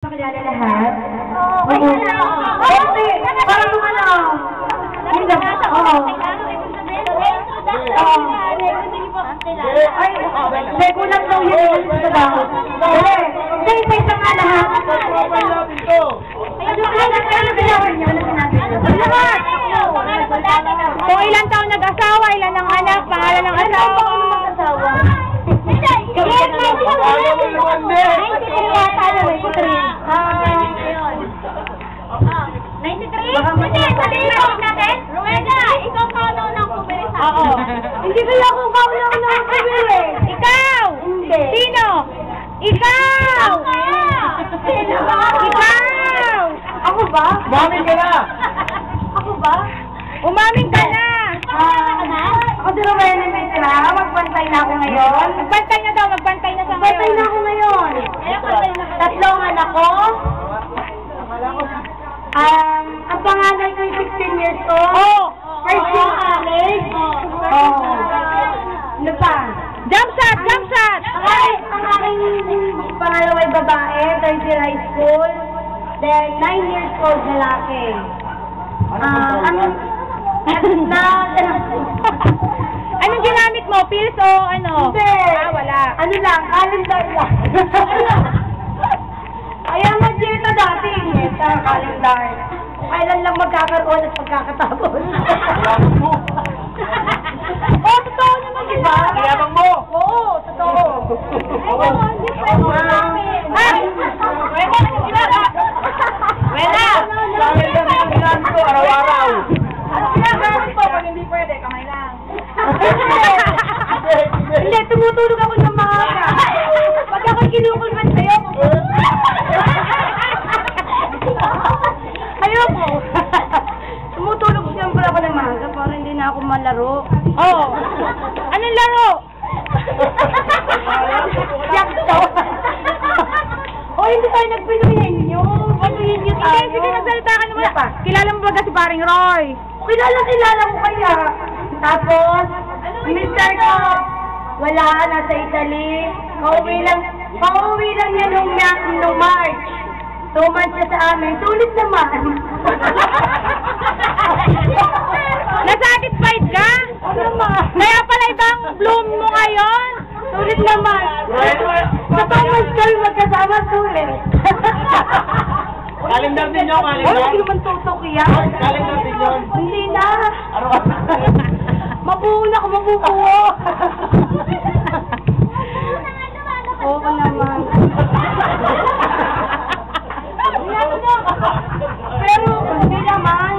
Pakilala lahat? Oo. Kasi, parang ano? Yun lang. Oo. Ay, may kulang daw yun. Dali. Isa-isa nga lahat. Ano ginawan niyo? Ano sinabi niyo? Lahat! Kung ilang taon nag-asawa, ilan ang anak, pangalan ng asawa. Mag-asawa. Hindi kaya ako kauna-unang kumili. Ikaw! Hindi. Sino? Ikaw! Sino? Ikaw! Ako ba? Umamin ka na! Ako ba? Umamin ka na! Ako si Rowena Mitra. Magbantay na ako ngayon. Magbantay na daw, magbantay na sa ngayon. Magbantay na ako ngayon. Tatlong anak ko. Ang panganay ko 16 years old. Oh! First year college. Oh. Ano pa? Jump shot! Jump shot! Ang aking pangalaway babae, third year high school. Then, 9 years old lalaki. Anong ginamit mo? Pills o ano? Hindi. Wala. Ano lang? Calendar lang. Kaya mag-dieta dati. Calendar. Kailan lang magkakaroon at pagkakatapos. Kayabang mo! Oo, totoo naman, diba? Kayabang mo! Oo, totoo. Hindi pwede namin. Wala! Kailangan ko araw-araw! Kailangan po, pag hindi pwede, kamay lang. Hindi, tumutulog ako ng maaga. Pag ako'y kinukulman sa'yo, ayoko. Tumutulog siyempre ako ng maaga para hindi na ako malaro. Oo. Anong laro? Yakto. O, hindi tayo nagpinuhin nyo. Panuhin nyo tayo. Sige, nagsalita ka naman. Kilala mo ba si Paring Roy? Kilala mo kaya. Tapos, Mr. ko, wala, nasa Italy. Pauwi lang yan nung March. 2 months siya sa amin. Sulit naman. Nasatisfied ka? Kaya pala ibang bloom mo ngayon? Sulit naman. Sa 2 months kami magkasama, sulit. Calendar din nyo, calendar. Hindi naman tutok yan. Calendar din yun. Hindi na. Araw-araw. Mabuo na ako, mabubuo. Oo naman. Pero, hindi naman.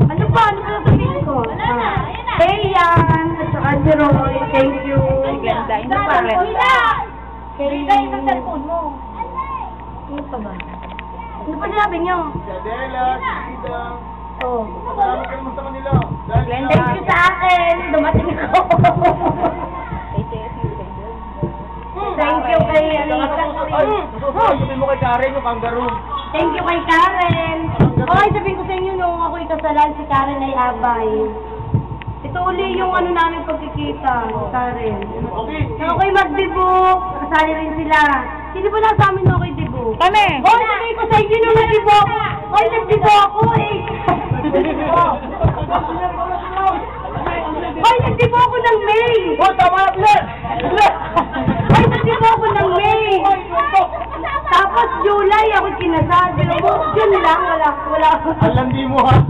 Ano pa? Ano pa sabihin ko? Hey, yan. At saka si Roy. Thank you. Ay, ganda. Hindi pa rin. Rita, yung cellphone mo. Ano pa ba? Ano pa sinabi niyo? Adela, Tita. Oo. Salamat ka naman sa kanila. Thank you sa akin. Dumating ako. Thank you kay Sabihin mo kay Karen yung kangaroo. Thank you kay Karen. Okay, sabihin ko sa inyo nung ako ikasalan, si Karen ay abay. Ito uli yung ano namin pagkikita, Karen. Okay. Okay, mag-debug. Kasali rin sila. Sino ba nasa amin okay debug? Kami. Hoy, sabihin ko sa inyo nung nag-debug. Hoy, nag-debug ako eh. Hoy, nag-debug ako ng May. Oh, tama na, Pilar! Hoy, nag-debug ako ng May. Tapos July ako kinasal. June lang, wala. Alam di mo ha?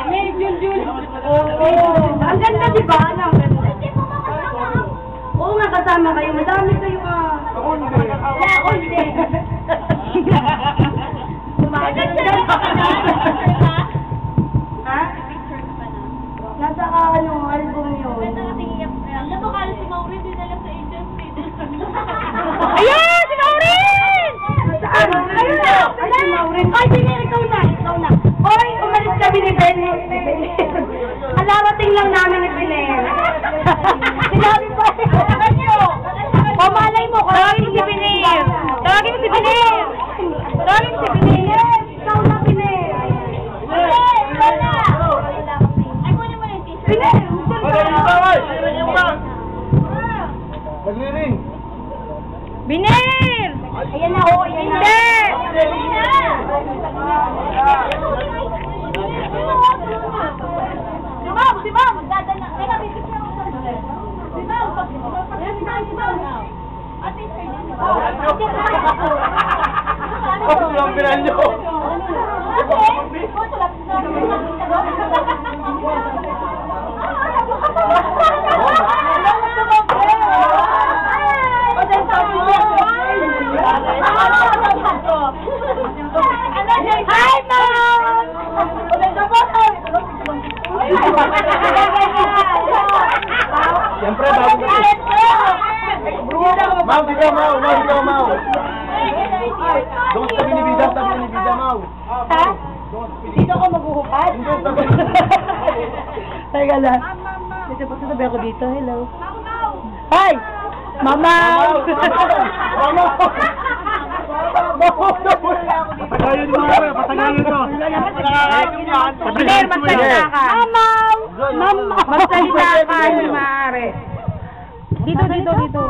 May June. Oo. Ang ganda, di ba? Ang ganda. Oo nga, kasama kayo. Madami kayo ka. Ako hindi. Wala, ako hindi. Ha? Nasa album yun. Alam mo, kala si Maureen dinala sa agency. Ayan! Si Maureen! Saan? Ayun na! Ay, si Maureen. Ay, sige, ikaw na. Hoy, umalis kami ni Benet. Alarating lang namin ni Benet. Sinabi pa. Pamalay mo. Tawagin si Benet. Tawagin si Benet. Ikaw na, Benet. Ikaw na! Ay, kunin mo na yung t-shirt. Benet! Magaling ba, ay? Magaling ba? Magliring. Biner! Ayan na, oh, ayan na. Bibiran nyo. Hi, Mom! Siyempre, bago na. Mau, dito, Mau. Mau, dito, Mau. Doon sa binibida, Mau. Ha? Dito ko maghuhupad? Teka lang. Dito po sabi ako dito. Hello. Hi! Mama! Mama! Patagayin mo nga, patagayin to. Claire, magsalita ka. Mama! Mama! Magsalita ka, hindi maaari. Dito.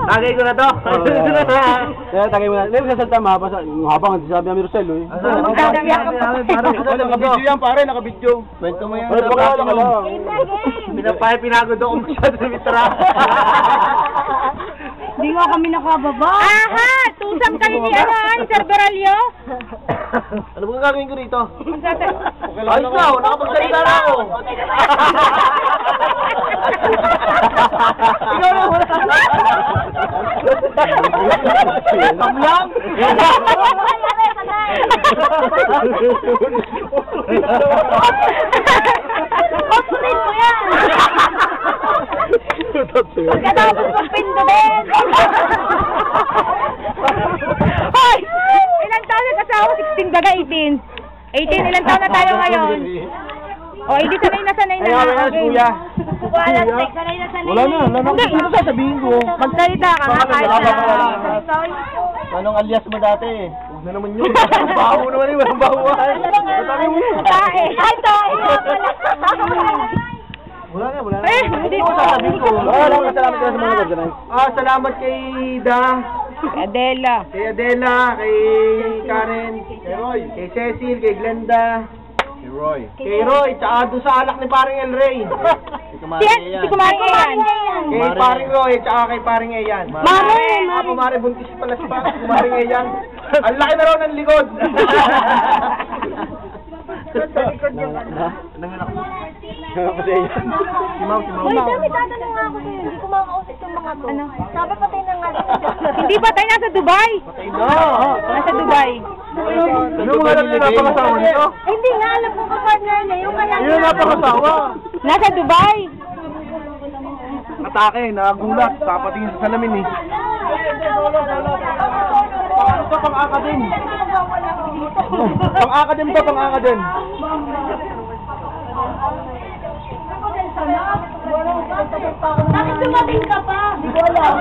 Tagay ko na to. Kaya tagay mo na. Hindi, magsasalta mahaba. Habang sabi namin Rosel, eh. Nakabidyo yan, pare. Nakabidyo. Kwento mo yan. Pinagod ako masyado sa mitra. Hindi nga kami nakababa. Aha! Tusam kayo ni Sir Beralio? Ano bang gagawin ko rito? Magsasalita. Ayos na, nakapagsalita na ako. Ikaw na wala. Tamlang? Pagpunin mo yan! Pagkatapos magpindutin! Hoy! Ilang taon na kasawa? 16 baga 18? 18, ilang taon na tayo ngayon? O, hindi sanay na Kuya. Wala na, sanay na. Wala na. Ano sasabihin ko? Magsalita ka nga kahit na. Anong alias mo dati? Huwag na naman yun. Baho naman yun. Walang bahuan. Tae. Ay, tae. Wala na. Eh, hindi ko sasabihin ko. Salamat ka sa mga organize. Salamat kay Da. Adela. Kay Adela, kay Karen, kay Roy, kay Cecil, kay Glenda, kay Roy, tsaka doon sa alak ni paring El Rey. Si Kumaring Ayan. Kay paring Roy, tsaka kay paring Ayan. Mare, buntis pala si paring Ayan. Ang laki na raw ng likod. Sa likod niya. Nanganak mo. Si Mau. May tatanong nga ako sa'yo. Hindi ko makausap yung mga to. Ano? Sabi patay na nga. Hindi ba tayo nasa Dubai? Nasa Dubai. Ano mga alam niyo napangasawa nito? Hindi nga, alam ko ka-partner niya. Yung kaya Yun napangasawa. Nasa Dubai. Atake, nakagulat. Kapatingin sa salamin eh. Ito pang-akadem. Pang-akadem to, pang-akadem. Bakit dumating ka pa? Hindi ko alam.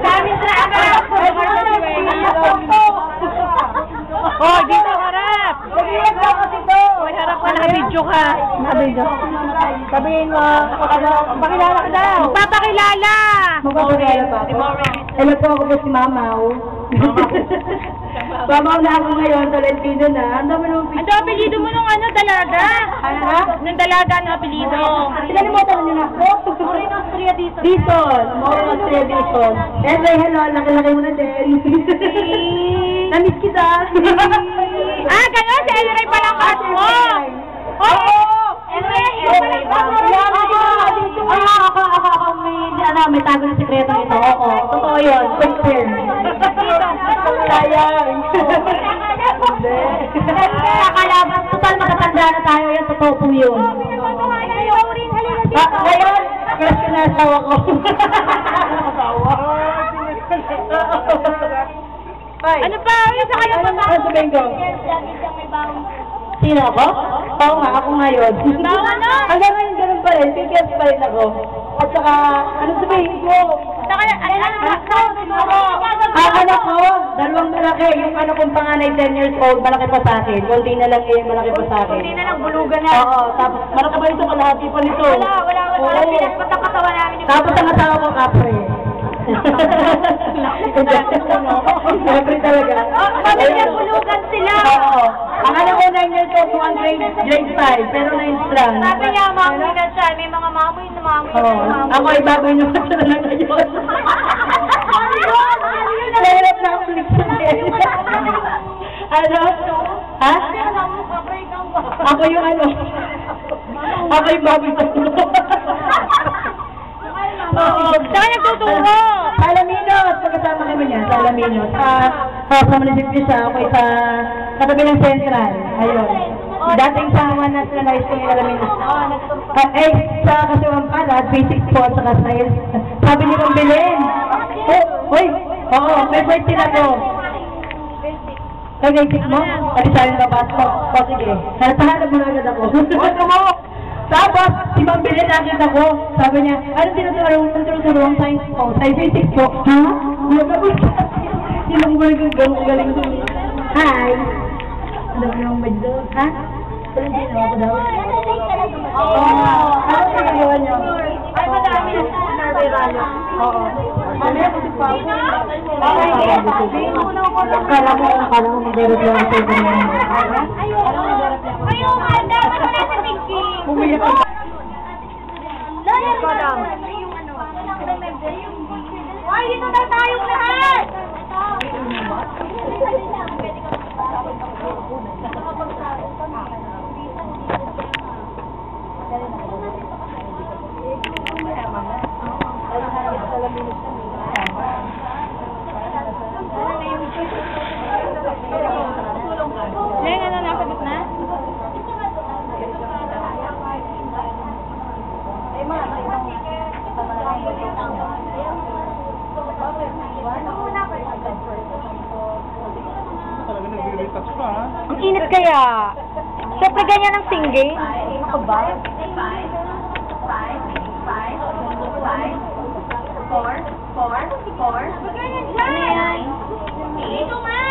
Dami sa Oh, dito harap. Nag-iyak daw kasi to. Hoy, harap ka, naka-video ka. Naka-video. Sabihin mo, pakilala ka daw. Magpapakilala. Magpapakilala pa ako. Hello po, ako po si Mamaw. Mamaw na ako ngayon, Tolentino na. Ang dami ng Ano apelido mo nung dalaga? Ano? Nung dalaga, ano apelido? Sinalimutan niyo na ako. Maureen Austria dito. Dison. Maureen Austria Dison. Hello, laki-laki mo na din. Namiss kita. Gano'n, si Elray palang crush mo. Oo! Elray! Ako may tago na sikreto nito. Oo, totoo yun. Confirm. Sayang. Kakalaban, total matatanda na tayo yan. Totoo po yun. Ngayon, crush ko na asawa ko. Ano pa? Yung sa kayo pa ba? Ano sabihin ko? Sino ako? Oo nga, ako ngayon. Ano? Hanggang ngayon ganun pa rin, PPS pa rin ako. At saka, ano sabihin ko? Ang anak ko, dalawang malaki. Yung anak kong panganay, 10 years old, malaki pa sa akin. Kunti na lang eh, malaki pa sa akin. Hindi na lang bulugan na. Oo, tapos malaki pa ito, kalahati pa nito. Wala. Pinaspat ang katawan namin. Tapos ang asawa ko, kapre. Siyempre talaga. Pamilya bulugan sila. Oo. Ang anak ko 9 years old, yung grade 5, pero 9 strong. Sabi niya, mamoy na siya. May mga mamoy na mamoy. Oo. Ako ay bago yung nasa na lang ngayon. Nahirap na ako ulit. Ano? Ha? Ako yung ano? Ako yung baboy sa tulo. Oo. Saan nagtuturo? Sa Alaminos, pagkasama kami niya, sa Alaminos. Sa munisipyo siya, ako sa katabi ng Central. Ayun. Dating sa National High School ng Alaminos. Sa Kasiwang Palad, basic po, at saka science. Sabi ni Ma'am Belen, uy, oo, may birthday na to. Kay basic mo? Alisahin ka ba? O, sige. Natahanap mo na agad ako. Ano mo? Tapos, si Ma'am Belen nakita ko. Sabi niya, ano tinutulong science po? Science basic po. Ha? Yung mga galing ko. Hi! Ano ba yung medyo? Ha? Pero hindi na ako daw. Oo. Ano ginagawa niyo? Ay, madami na sa Narverano. Oo. Mamaya ko si Pao. Akala mo mag-derap lang ako sa ganyan. Ayaw, Alda! Ano na sa Pinky? Umiyak ako. Ikaw lang. Ay, dito na tayong lahat! Leng, ano nasa gitna? Ang init kaya. Siyempre ganyan ang singing. Ako ba? 4. Ano yan? Dito nga!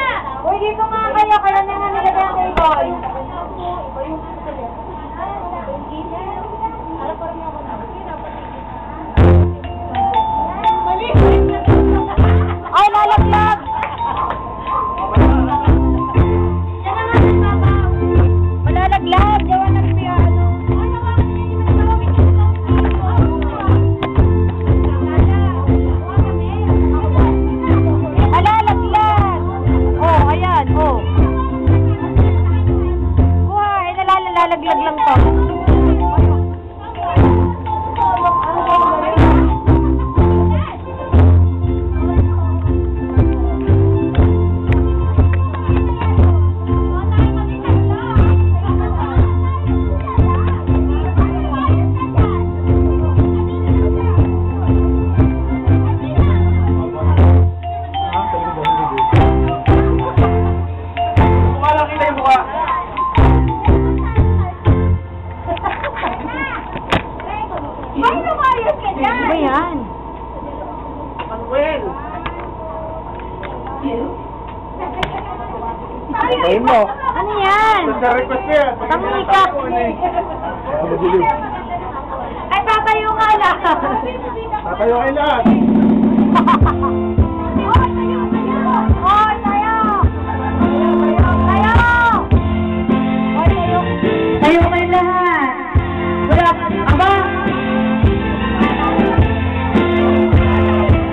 Uy, dito nga kayo. Kaya na nga nilagay ang boy. Mali! Ay, lalaglag! Malalaglag! Gawa ng piano. Malalaglag! Oh, ayan, oh. Buhay, nalalaglag lang to. Ano ba yan? Manuel! Ayun mo. Ano yan? Sa request ko yan. Pangikap. Ay, tatayo nga lang. Tatayo kayo lahat. Hoy, tayo! Hoy, tayo! Tayo kayo lahat. Wala, aba.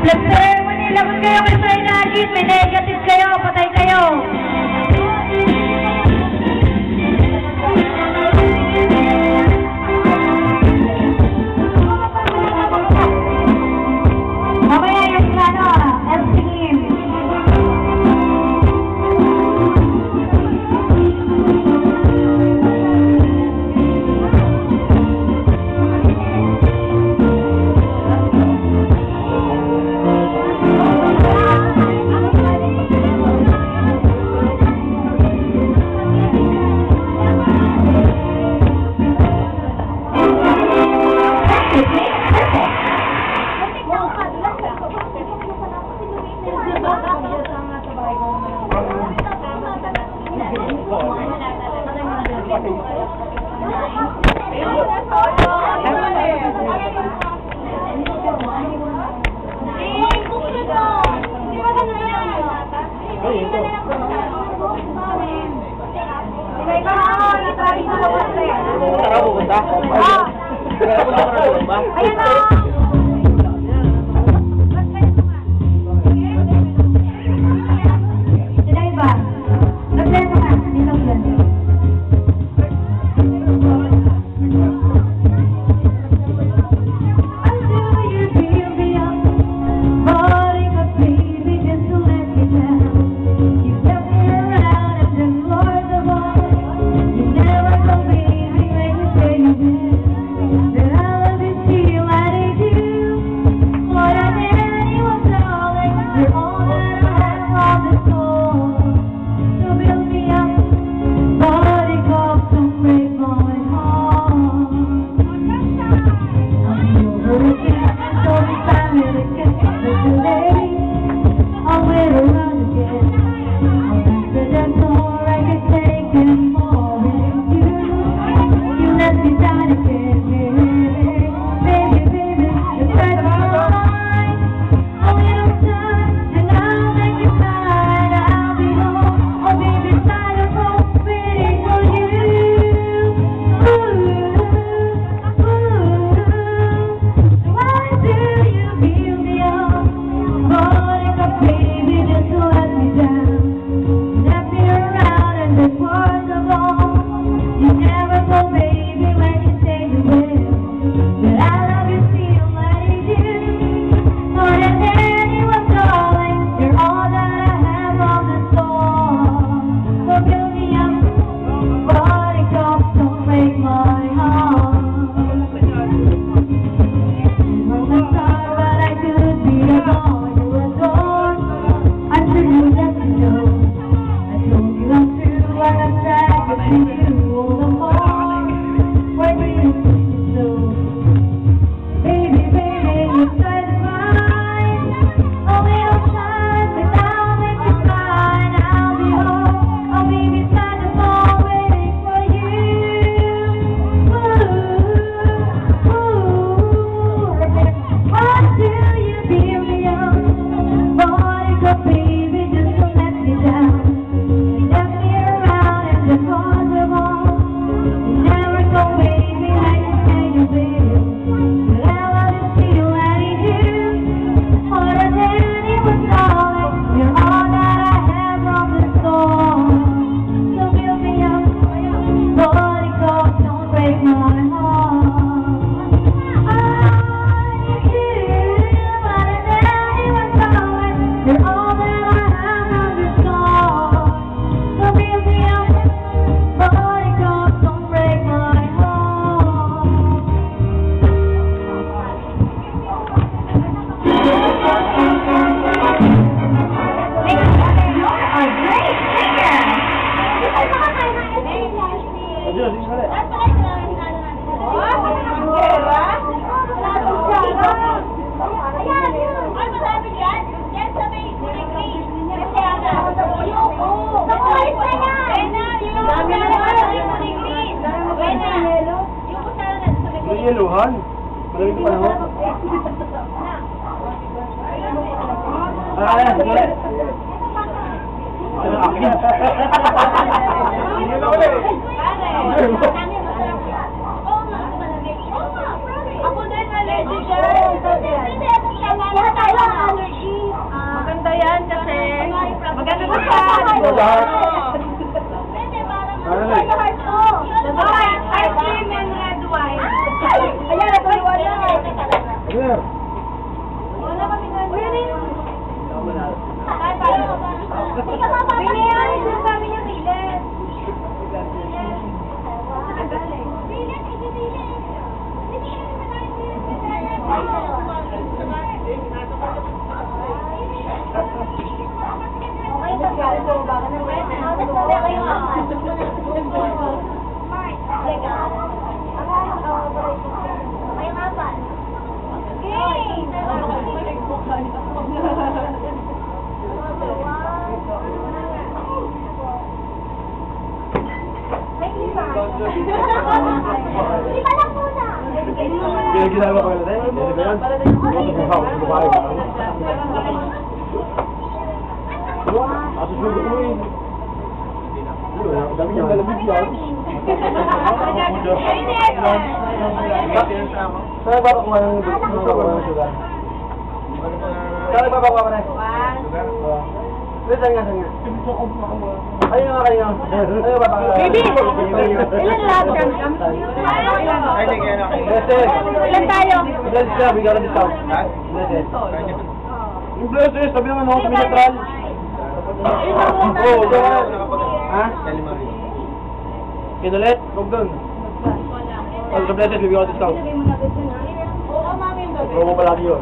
Lester, manilaban kayo kay Fray Nagin. May negative kayo, patay kayo. Mamaya yung ano, LCM. Ayun na! Sila iba? Han. Malamig pa naman. Ayan, ulit. Akin. Hindi na ulit. Ako din allergic dyan. Lahat tayo ang allergy. Maganda yan kasi maganda sa Lahat. ice cream and red wine. Ayan, red wine lang. Ayan. Wala kami na. Binayan, sabi niya bilet. Kaya ginagawa ko na rin. Hindi ba yan? Asusunod ko eh. Dami niyang malamig yan. Saan ba ako ng sugar? Saan ba ako ng sugar? Saan nga? Ayun nga kayo. Ayun ba? Baby! Ilan lahat ka? Ay, hindi kaya na kayo. Ilan tayo? Bless siya, bigyan ng discount. Bless. Yung bless, sabi naman ako sa Minatral. Oo, doon. Ha? Kinulit? Huwag doon. Pag sa blessed, bibigyan ko ng discount. Promo palagi yun.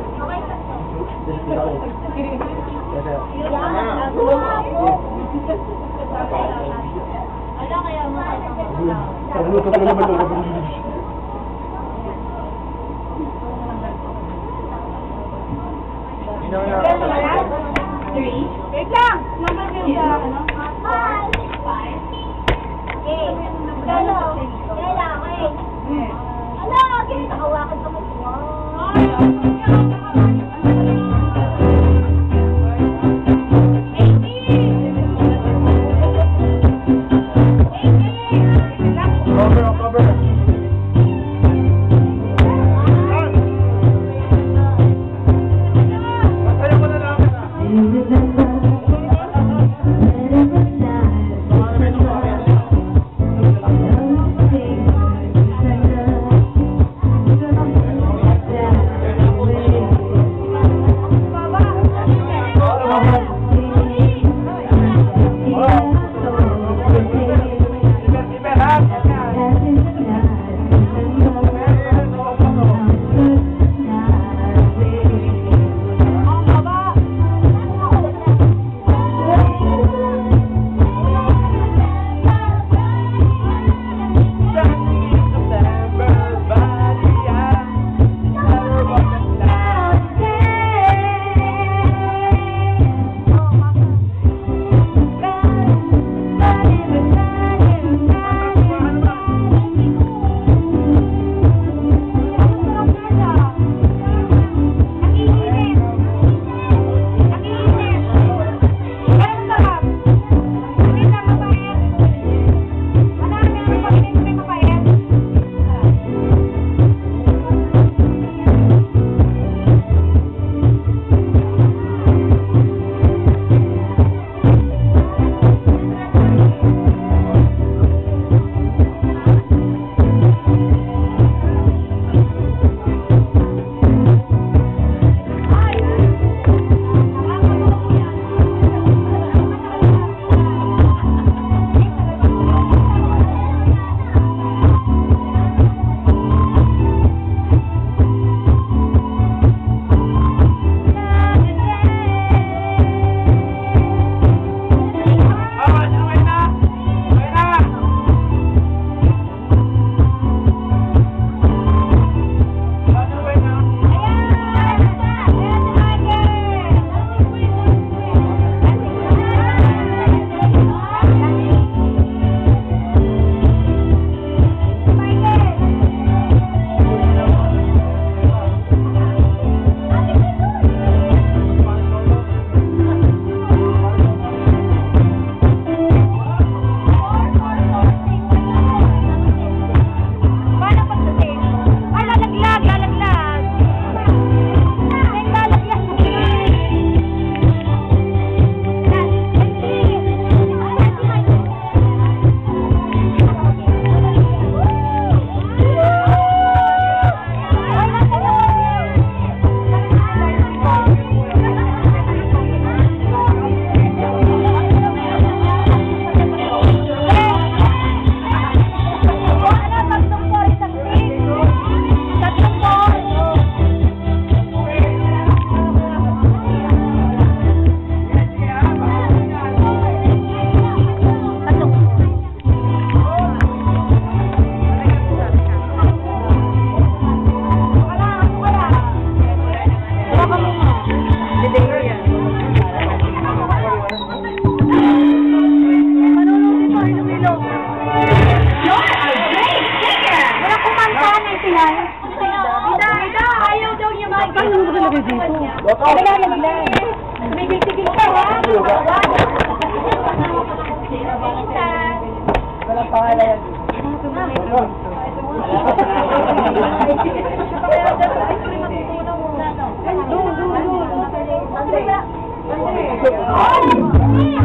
Three. Wait lang! Five. Okay. Kailangan. Ala, nakawakan ka mo. Cover. Ano ba naglan? Tumigil-tigil ka, ha? Walang pangalan. Ay!